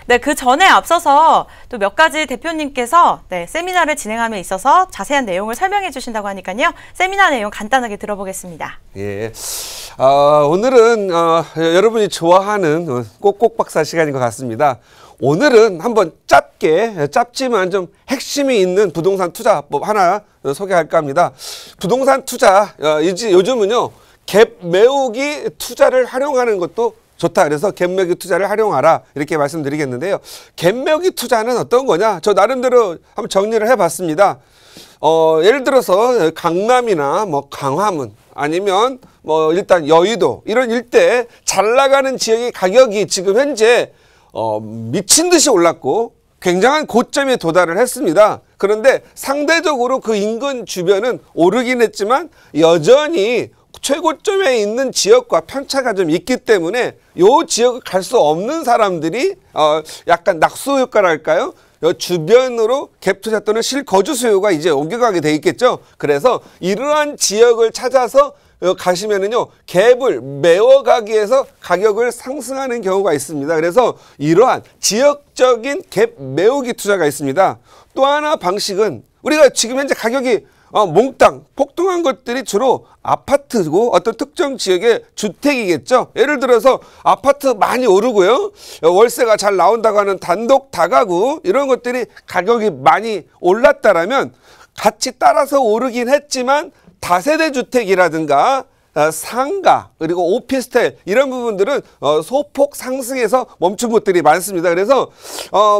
네, 그 전에 앞서서 또 몇 가지 대표님께서 세미나를 진행함에 있어서 자세한 내용을 설명해 주신다고 하니까요. 세미나 내용 간단하게 들어보겠습니다. 예. 오늘은 여러분이 좋아하는 꼭꼭 박사 시간인 것 같습니다. 오늘은 한번 짧지만 좀 핵심이 있는 부동산 투자법 하나 소개할까 합니다. 부동산 투자, 요즘은요, 갭 메우기 투자를 활용하는 것도 좋다. 그래서 갭 메우기 투자를 활용하라. 이렇게 말씀드리겠는데요. 갭 메우기 투자는 어떤 거냐? 저 나름대로 한번 정리를 해봤습니다. 예를 들어서 강남이나 뭐 강화문 아니면 뭐 일단 여의도 이런 일대 잘 나가는 지역의 가격이 지금 현재 미친 듯이 올랐고 굉장한 고점에 도달을 했습니다. 그런데 상대적으로 그 인근 주변은 오르긴 했지만 여전히 최고점에 있는 지역과 편차가 좀 있기 때문에 이 지역을 갈 수 없는 사람들이 약간 낙수 효과랄까요? 주변으로 갭 투자 또는 실거주 수요가 이제 옮겨가게 돼 있겠죠. 그래서 이러한 지역을 찾아서 가시면은요, 갭을 메워가기 위해서 가격을 상승하는 경우가 있습니다. 그래서 이러한 지역적인 갭 메우기 투자가 있습니다. 또 하나 방식은 우리가 지금 현재 가격이 몽땅 폭등한 것들이 주로 아파트고 어떤 특정 지역의 주택이겠죠. 예를 들어서 아파트 많이 오르고요, 월세가 잘 나온다고 하는 단독 다가구 이런 것들이 가격이 많이 올랐다라면 같이 따라서 오르긴 했지만 다세대 주택이라든가 상가 그리고 오피스텔 이런 부분들은 소폭 상승해서 멈춘 곳들이 많습니다. 그래서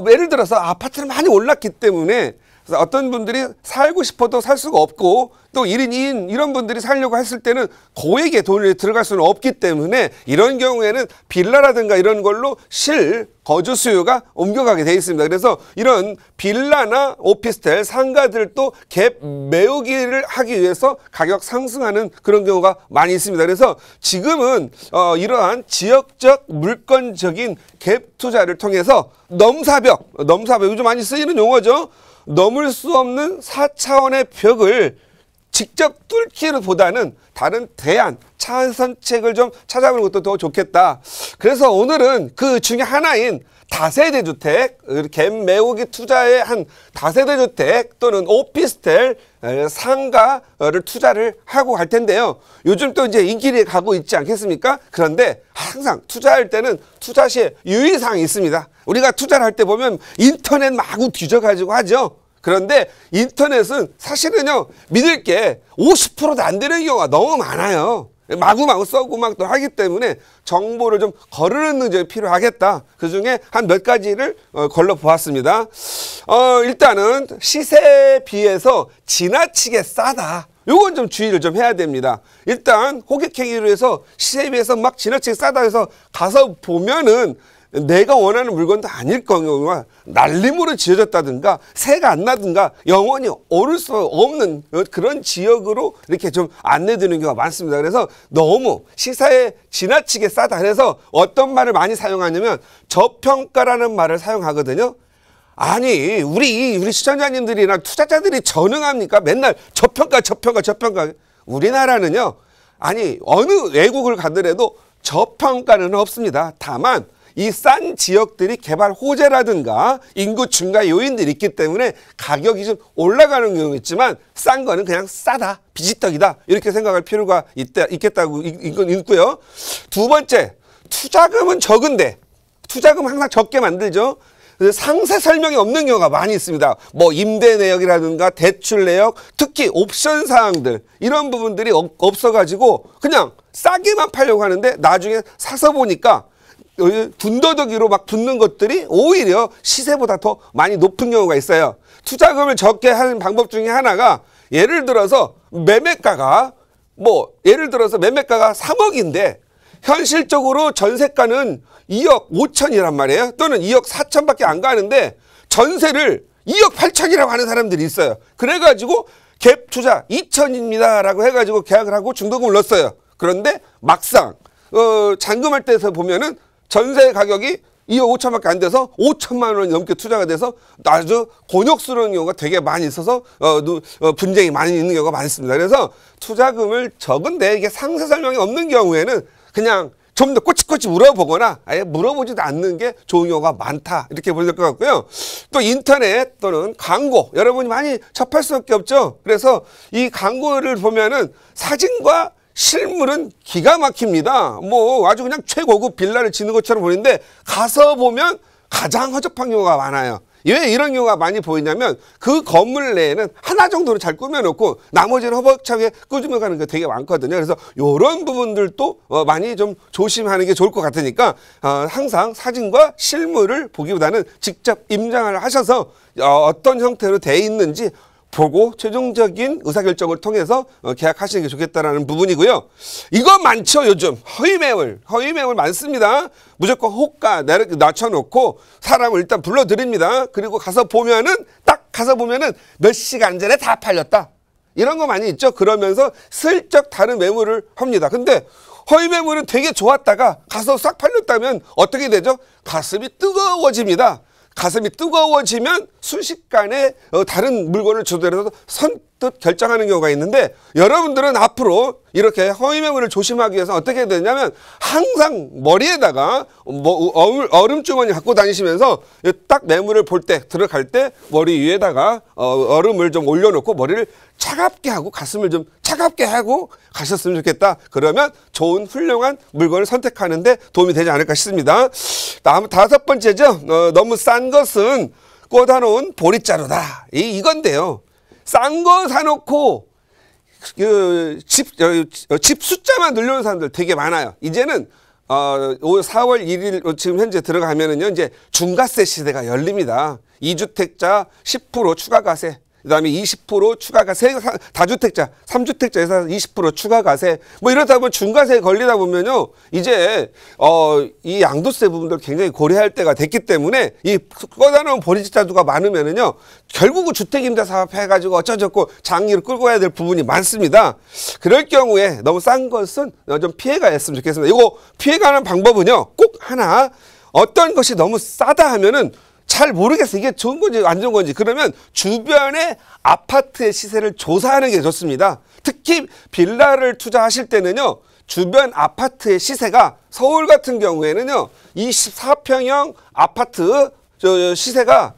예를 들어서 아파트는 많이 올랐기 때문에 어떤 분들이 살고 싶어도 살 수가 없고 또 1인 2인 이런 분들이 살려고 했을 때는 고액의 돈이 들어갈 수는 없기 때문에 이런 경우에는 빌라라든가 이런 걸로 실거주 수요가 옮겨가게 돼 있습니다. 그래서 이런 빌라나 오피스텔, 상가들도 갭 메우기를 하기 위해서 가격 상승하는 그런 경우가 많이 있습니다. 그래서 지금은 이러한 지역적 물건적인 갭 투자를 통해서 넘사벽 요즘 많이 쓰이는 용어죠. 넘을 수 없는 4차원의 벽을 직접 뚫기보다는 다른 대안, 차선책을 좀 찾아보는 것도 더 좋겠다. 그래서 오늘은 그 중에 하나인 다세대 주택, 갭 메우기 투자의 한 다세대 주택 또는 오피스텔, 상가를 투자를 하고 갈 텐데요. 요즘 또 이제 인기를 가고 있지 않겠습니까? 그런데 항상 투자할 때는 투자 시에 유의사항이 있습니다. 우리가 투자를 할 때 보면 인터넷 마구 뒤져가지고 하죠. 그런데 인터넷은 사실은요, 믿을 게 50%도 안 되는 경우가 너무 많아요. 마구마구 써고 막 또 하기 때문에 정보를 좀 거르는 능력이 필요하겠다. 그 중에 한 몇 가지를 걸러 보았습니다. 일단은 시세에 비해서 지나치게 싸다. 요건 좀 주의를 좀 해야 됩니다. 일단 호객행위로 해서 시세에 비해서 막 지나치게 싸다 해서 가서 보면은 내가 원하는 물건도 아닐 경우가 날림으로 지어졌다든가 새가 안 나든가 영원히 오를 수 없는 그런 지역으로 이렇게 좀 안내되는 경우가 많습니다. 그래서 너무 시세에 지나치게 싸다. 그래서 어떤 말을 많이 사용하냐면 저평가라는 말을 사용하거든요. 아니 우리 시청자님들이나 투자자들이 전능합니까? 맨날 저평가. 우리나라는요, 아니 어느 외국을 가더라도 저평가는 없습니다. 다만 이 싼 지역들이 개발 호재라든가 인구 증가 요인들이 있기 때문에 가격이 좀 올라가는 경우가 있지만 싼 거는 그냥 싸다, 비지떡이다 이렇게 생각할 필요가 있겠다고 있고요. 두 번째, 투자금은 적은데 투자금 항상 적게 만들죠. 상세 설명이 없는 경우가 많이 있습니다. 뭐 임대 내역이라든가 대출 내역, 특히 옵션 사항들 이런 부분들이 없어가지고 그냥 싸게만 팔려고 하는데 나중에 사서 보니까 군더더기로 막 붙는 것들이 오히려 시세보다 더 많이 높은 경우가 있어요. 투자금을 적게 하는 방법 중에 하나가 예를 들어서 매매가가 3억인데 현실적으로 전세가는 2억 5천이란 말이에요. 또는 2억 4천밖에 안 가는데 전세를 2억 8천이라고 하는 사람들이 있어요. 그래가지고 갭 투자 2천입니다 라고 해가지고 계약을 하고 중도금을 넣었어요. 그런데 막상 잔금할 때에서 보면은 전세 가격이 2억 5천밖에 안 돼서 5천만 원이 넘게 투자가 돼서 아주 곤욕스러운 경우가 되게 많이 있어서 분쟁이 많이 있는 경우가 많습니다. 그래서 투자금을 적은데 이게 상세 설명이 없는 경우에는 그냥 좀 더 꼬치꼬치 물어보거나 아예 물어보지도 않는 게 좋은 경우가 많다. 이렇게 보셔야 될 것 같고요. 또 인터넷 또는 광고 여러분이 많이 접할 수밖에 없죠. 그래서 이 광고를 보면은 사진과 실물은 기가 막힙니다. 뭐 아주 그냥 최고급 빌라를 짓는 것처럼 보이는데 가서 보면 가장 허접한 경우가 많아요. 왜 이런 경우가 많이 보이냐면 그 건물 내에는 하나 정도는 잘 꾸며놓고 나머지는 허벅차게 꾸며가는 게 되게 많거든요. 그래서 이런 부분들도 많이 좀 조심하는 게 좋을 것 같으니까 항상 사진과 실물을 보기보다는 직접 임장을 하셔서 어떤 형태로 돼 있는지 보고 최종적인 의사결정을 통해서 계약하시는 게 좋겠다라는 부분이고요. 이거 많죠, 요즘. 허위매물 많습니다. 무조건 호가 낮춰놓고 사람을 일단 불러드립니다. 그리고 가서 보면은 몇 시간 전에 다 팔렸다. 이런 거 많이 있죠. 그러면서 슬쩍 다른 매물을 합니다. 근데 허위매물은 되게 좋았다가 가서 싹 팔렸다면 어떻게 되죠? 가슴이 뜨거워집니다. 가슴이 뜨거워지면 순식간에 다른 물건을 주더라도 선뜻 결정하는 경우가 있는데 여러분들은 앞으로 이렇게 허위매물을 조심하기 위해서 어떻게 해야 되냐면 항상 머리에다가 얼음주머니 갖고 다니시면서 딱 매물을 볼 때 들어갈 때 머리 위에다가 얼음을 좀 올려놓고 머리를 차갑게 하고 가슴을 좀 차갑게 하고 가셨으면 좋겠다. 그러면 좋은 훌륭한 물건을 선택하는데 도움이 되지 않을까 싶습니다. 다음 5번째죠. 너무 싼 것은 꽂아놓은 보릿자루다. 이건데요. 싼 거 사놓고 집 숫자만 늘려놓은 사람들 되게 많아요. 이제는 4월 1일 지금 현재 들어가면은요 이제 중과세 시대가 열립니다. 2주택자 10% 추가과세. 그다음에 20% 추가과세, 다주택자, 3주택자에서 20% 추가과세, 뭐 이러다 보면 중과세에 걸리다 보면요, 이제, 이 양도세 부분들 굉장히 고려할 때가 됐기 때문에 이 꽂아놓은 보릿자루가 많으면은요, 결국은 주택임대사업 해가지고 어쩌저쩌고 장기를 끌고 가야 될 부분이 많습니다. 그럴 경우에 너무 싼 것은 좀 피해가였으면 좋겠습니다. 이거 피해가는 방법은요, 꼭 하나, 어떤 것이 너무 싸다 하면은 잘 모르겠어. 이게 좋은 건지 안 좋은 건지. 그러면 주변의 아파트의 시세를 조사하는 게 좋습니다. 특히 빌라를 투자하실 때는요. 주변 아파트의 시세가 서울 같은 경우에는요. 24평형 아파트 시세가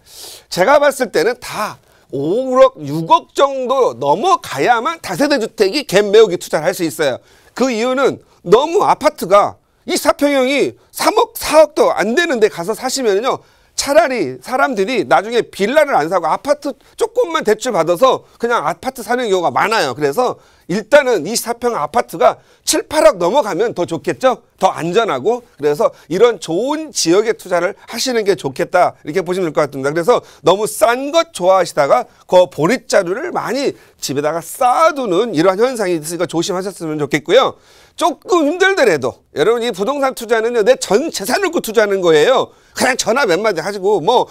제가 봤을 때는 다 5억, 6억 정도 넘어가야만 다세대 주택이 갭 메우기 투자를 할 수 있어요. 그 이유는 너무 아파트가 24평형이 3억, 4억도 안 되는데 가서 사시면요. 차라리 사람들이 나중에 빌라를 안 사고 아파트 조금만 대출 받아서 그냥 아파트 사는 경우가 많아요. 그래서 일단은 24평 아파트가 7, 8억 넘어가면 더 좋겠죠? 더 안전하고. 그래서 이런 좋은 지역에 투자를 하시는 게 좋겠다. 이렇게 보시면 될 것 같습니다. 그래서 너무 싼 것 좋아하시다가 그 보릿자루를 많이 집에다가 쌓아두는 이러한 현상이 있으니까 조심하셨으면 좋겠고요. 조금 힘들더라도 여러분 이 부동산 투자는요 내 전 재산을 놓고 투자하는 거예요. 그냥 전화 몇 마디 하시고 뭐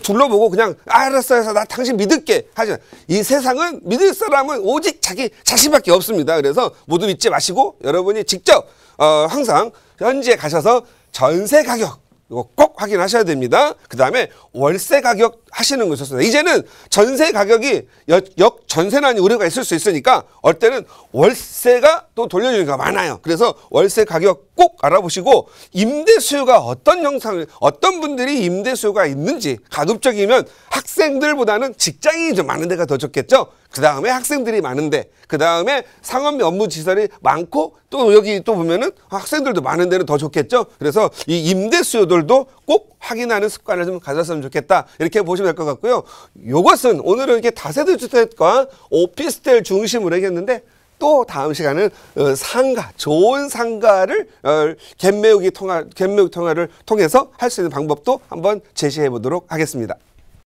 둘러보고 그냥 알았어 해서 나 당신 믿을게 하지. 이 세상은 믿을 사람은 오직 자기 자신밖에 없습니다. 그래서 모두 믿지 마시고 여러분이 직접 항상 현지에 가셔서 전세 가격 이거 꼭 확인하셔야 됩니다. 그 다음에 월세 가격 하시는 거 좋습니다. 이제는 전세 가격이 역전세난이 우려가 있을 수 있으니까 어떨 때는 월세가 또 돌려주는 게 많아요. 그래서 월세 가격 꼭 알아보시고 임대 수요가 어떤 분들이 임대 수요가 있는지 가급적이면 학생들보다는 직장인이 좀 많은 데가 더 좋겠죠. 그 다음에 학생들이 많은데 그 다음에 상업 업무 시설이 많고 또 여기 또 보면은 학생들도 많은 데는 더 좋겠죠. 그래서 이 임대 수요들도 꼭 확인하는 습관을 좀 가졌으면 좋겠다. 이렇게 보시면 될 것 같고요. 이것은 오늘은 이렇게 다세대 주택과 오피스텔 중심으로 하겠는데 또 다음 시간은 상가, 좋은 상가를 갭매우기 통화를 통해서 할 수 있는 방법도 한번 제시해 보도록 하겠습니다.